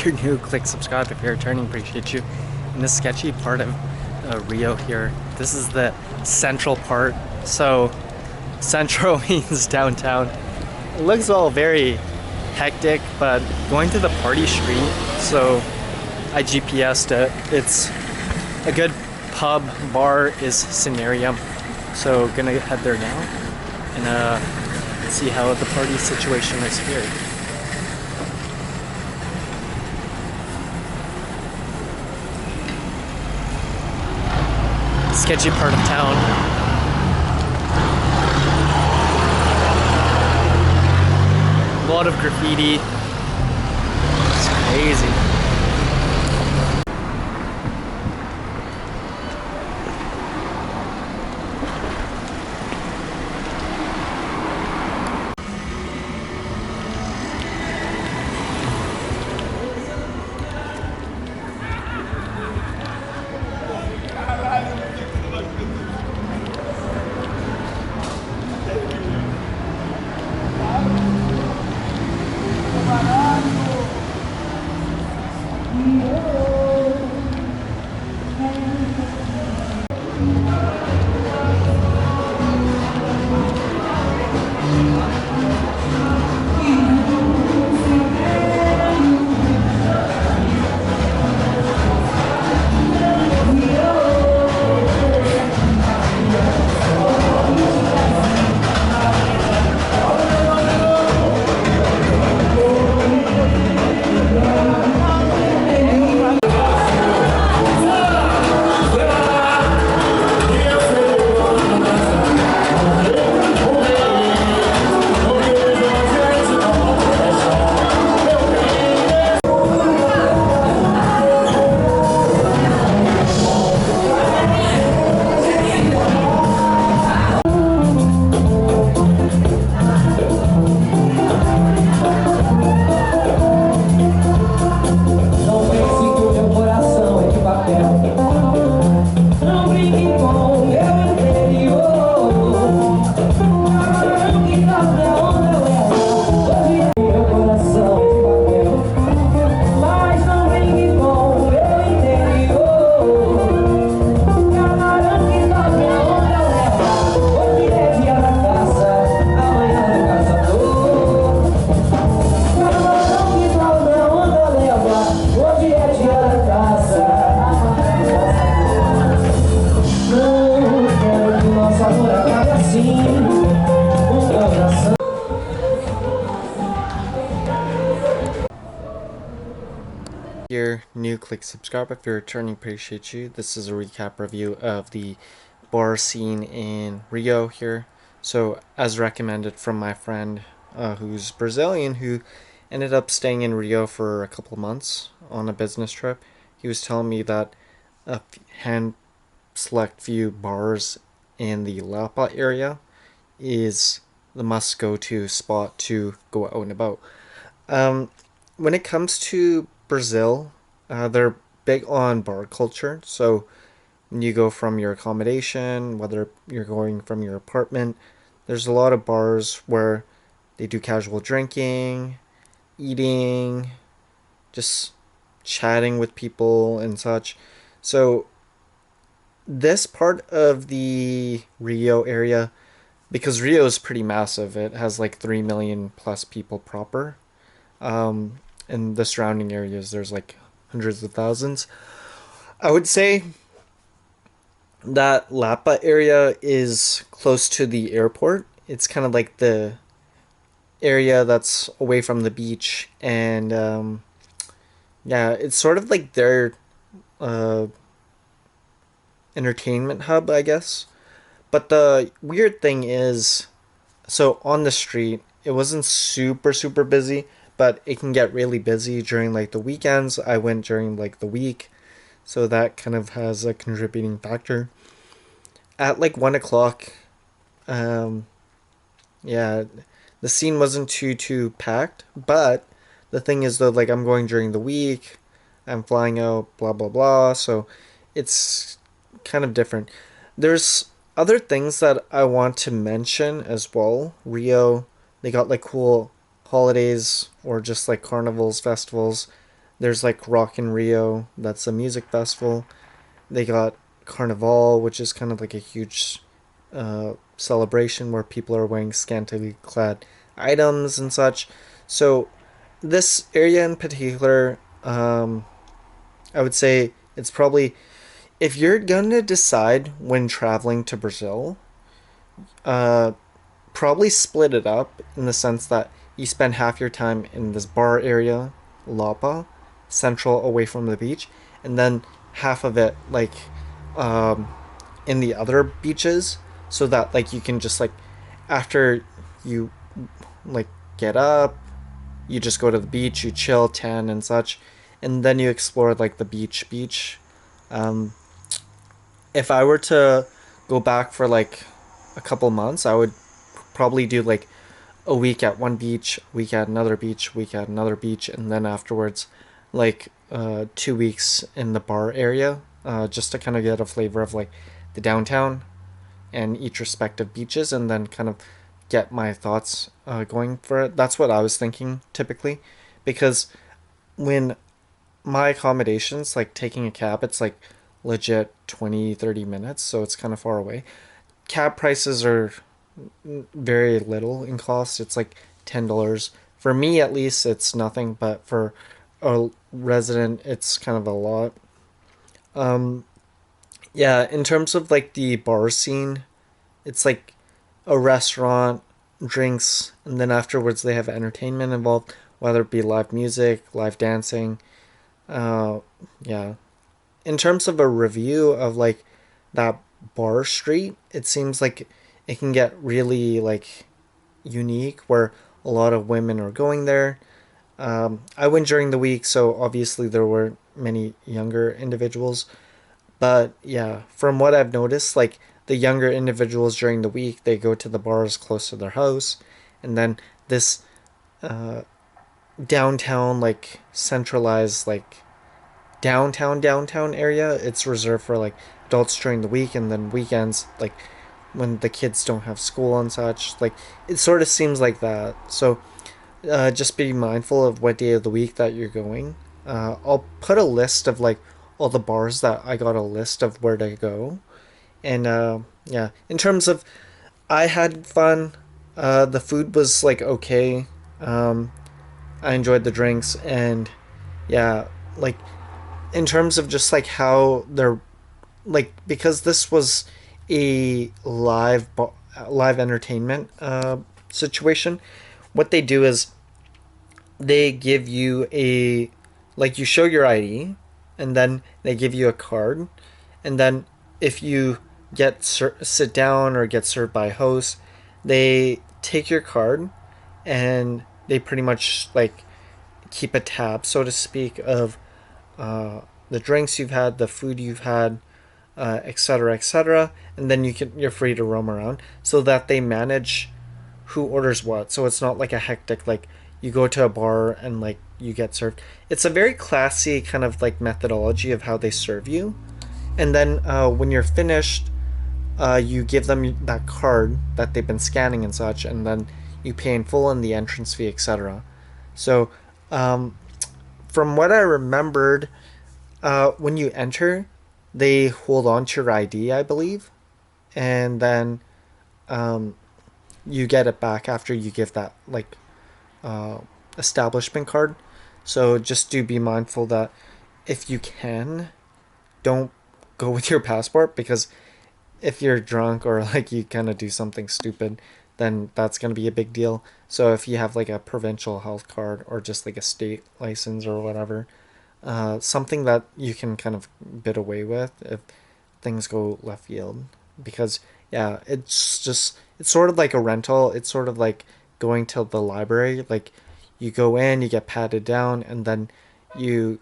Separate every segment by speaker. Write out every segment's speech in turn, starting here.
Speaker 1: you're new, click subscribe. If you're returning, appreciate you. In this sketchy part of Rio here, this is the central part. So Centro means downtown. It looks all very hectic, but going to the party street, so I GPS'd it. It's a good pub, bar is Scenario. So gonna head there now and see how the party situation is here. Sketchy part of town. A lot of graffiti. It's crazy. Here, new, click subscribe. If you're returning, appreciate you. This is a recap review of the bar scene in Rio here. So as recommended from my friend who's Brazilian, who ended up staying in Rio for a couple of months on a business trip, he was telling me that a hand select few bars in the Lapa area is the must go to spot to go out and about. When it comes to Brazil, they're big on bar culture. So when you go from your accommodation, whether you're going from your apartment, there's a lot of bars where they do casual drinking, eating, just chatting with people and such. So this part of the Rio area, because Rio is pretty massive, it has like 3 million plus people proper. In the surrounding areas, there's like hundreds of thousands. I would say that Lapa area is close to the airport. It's kind of like the area that's away from the beach, and yeah, it's sort of like their entertainment hub, I guess. But the weird thing is, so on the street, it wasn't super busy, but it can get really busy during like the weekends. I went during like the week, so that kind of has a contributing factor. At like 1 o'clock, yeah, the scene wasn't too packed, but the thing is though, like I'm going during the week, I'm flying out, blah blah blah, so it's kind of different. There's other things that I want to mention as well. Rio, they got like cool holidays or just like carnivals, festivals There's like Rock in Rio, that's a music festival. They got Carnival, which is kind of like a huge celebration where people are wearing scantily clad items and such. So this area in particular, I would say it's probably, if you're gonna decide when traveling to Brazil, uh, probably split it up in the sense that you spend half your time in this bar area, Lapa, central away from the beach, and then half of it like um, in the other beaches, so that like you can just like after you like get up, you just go to the beach, you chill, tan and such, and then you explore like the beach. Um, if I were to go back for like a couple months, I would probably do like a week at one beach, week at another beach, week at another beach, and then afterwards, like 2 weeks in the bar area, just to kind of get a flavor of like the downtown and each respective beaches, and then kind of get my thoughts going for it. That's what I was thinking typically, because when my accommodations, like taking a cab, it's like legit 20-30 minutes, so it's kind of far away. Cab prices are very little in cost. It's like $10. For me, at least, it's nothing, but for a resident, it's kind of a lot. Um, yeah, in terms of like the bar scene, it's like a restaurant, drinks, and then afterwards they have entertainment involved, whether it be live music, live dancing. Uh, yeah. In terms of a review of like that bar street, it seems like it can get really like unique where a lot of women are going there. I went during the week, so obviously there were many younger individuals. But yeah, from what I've noticed, like the younger individuals during the week, they go to the bars close to their house, and then this uh, downtown, like centralized, like downtown area, it's reserved for like adults during the week, and then weekends, like when the kids don't have school and such. Like it sort of seems like that. So just be mindful of what day of the week that you're going. I'll put a list of like all the bars that I got a list of where to go. And yeah, in terms of I had fun. The food was like okay. Um, I enjoyed the drinks and yeah, like in terms of just like how they're like because this was a live entertainment situation. What they do is they give you a like you show your ID, and then they give you a card, and then if you sit down or get served by a host, they take your card and they pretty much like keep a tab, so to speak, of the drinks you've had, the food you've had, etc., etc., and then you're free to roam around, so that they manage who orders what. So it's not like a hectic like you go to a bar and like you get served. It's a very classy kind of like methodology of how they serve you, and then when you're finished, you give them that card that they've been scanning and such, and then you pay in full and the entrance fee, etc. So, um, from what I remembered, when you enter, they hold on to your ID, I believe, and then um, you get it back after you give that like uh, establishment card. So just do be mindful that if you can, don't go with your passport, because if you're drunk or like you kind of do something stupid, then that's going to be a big deal. So if you have like a provincial health card or just like a state license or whatever, something that you can kind of bid away with if things go left field. Because yeah, it's sort of like a rental. It's sort of like going to the library. Like you go in, you get patted down, and then you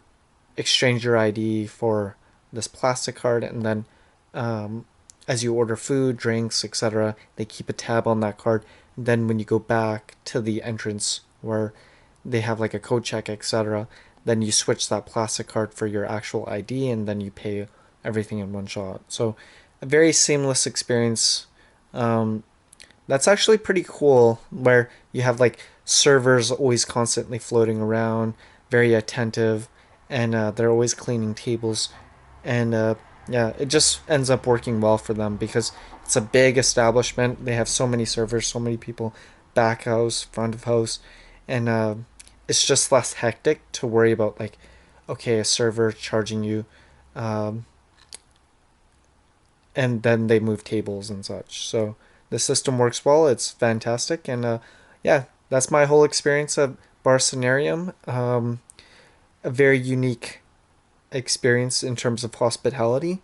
Speaker 1: exchange your ID for this plastic card, and then um, as you order food, drinks, etc., they keep a tab on that card. And then when you go back to the entrance where they have like a code check, etc., then you switch that plastic card for your actual ID, and then you pay everything in one shot. So a very seamless experience. Um, that's actually pretty cool, where you have like servers always constantly floating around, very attentive, and they're always cleaning tables, and yeah, it just ends up working well for them because it's a big establishment. They have so many servers, so many people, back house, front of house, and it's just less hectic to worry about, like, okay, a server charging you, um, and then they move tables and such. So the system works well. It's fantastic, and yeah, that's my whole experience of Barcenarium. A very unique experience in terms of hospitality.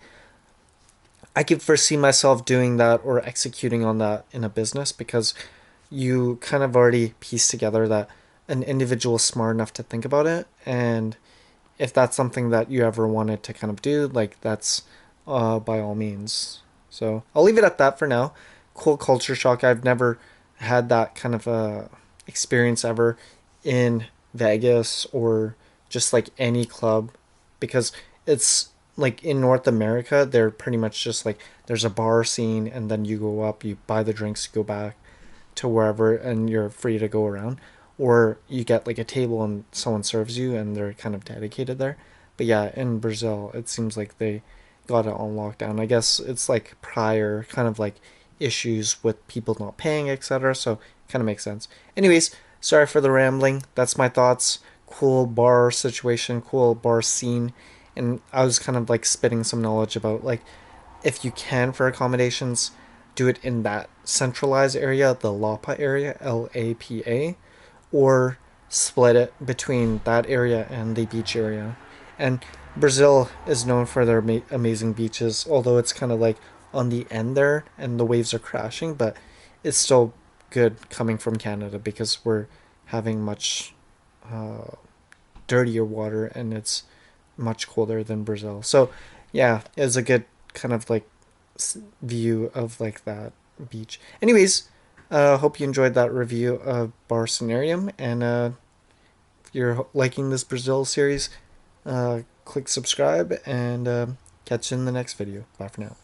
Speaker 1: I could foresee myself doing that or executing on that in a business because you kind of already piece together that an individual is smart enough to think about it, and if that's something that you ever wanted to kind of do, like, that's by all means. So I'll leave it at that for now. Cool culture shock. I've never had that kind of experience ever in Vegas or just like any club, because it's like in North America, they're pretty much just like there's a bar scene and then you go up, you buy the drinks, go back to wherever, and you're free to go around. Or you get like a table and someone serves you and they're kind of dedicated there. But yeah, in Brazil, it seems like they got it on lockdown. I guess it's like prior kind of like issues with people not paying, etc. So kind of makes sense. Anyways, sorry for the rambling. That's my thoughts. Cool bar situation, cool bar scene. And I was kind of like spitting some knowledge about, like, if you can for accommodations, do it in that centralized area, the Lapa area, LAPA, or split it between that area and the beach area. And Brazil is known for their amazing beaches, although it's kind of like on the end there and the waves are crashing, but it's still good coming from Canada because we're having much uh, dirtier water and it's much colder than Brazil. So yeah, it's a good kind of like view of like that beach. Anyways, hope you enjoyed that review of Barcenarium, and if you're liking this Brazil series, click subscribe, and catch you in the next video. Bye for now.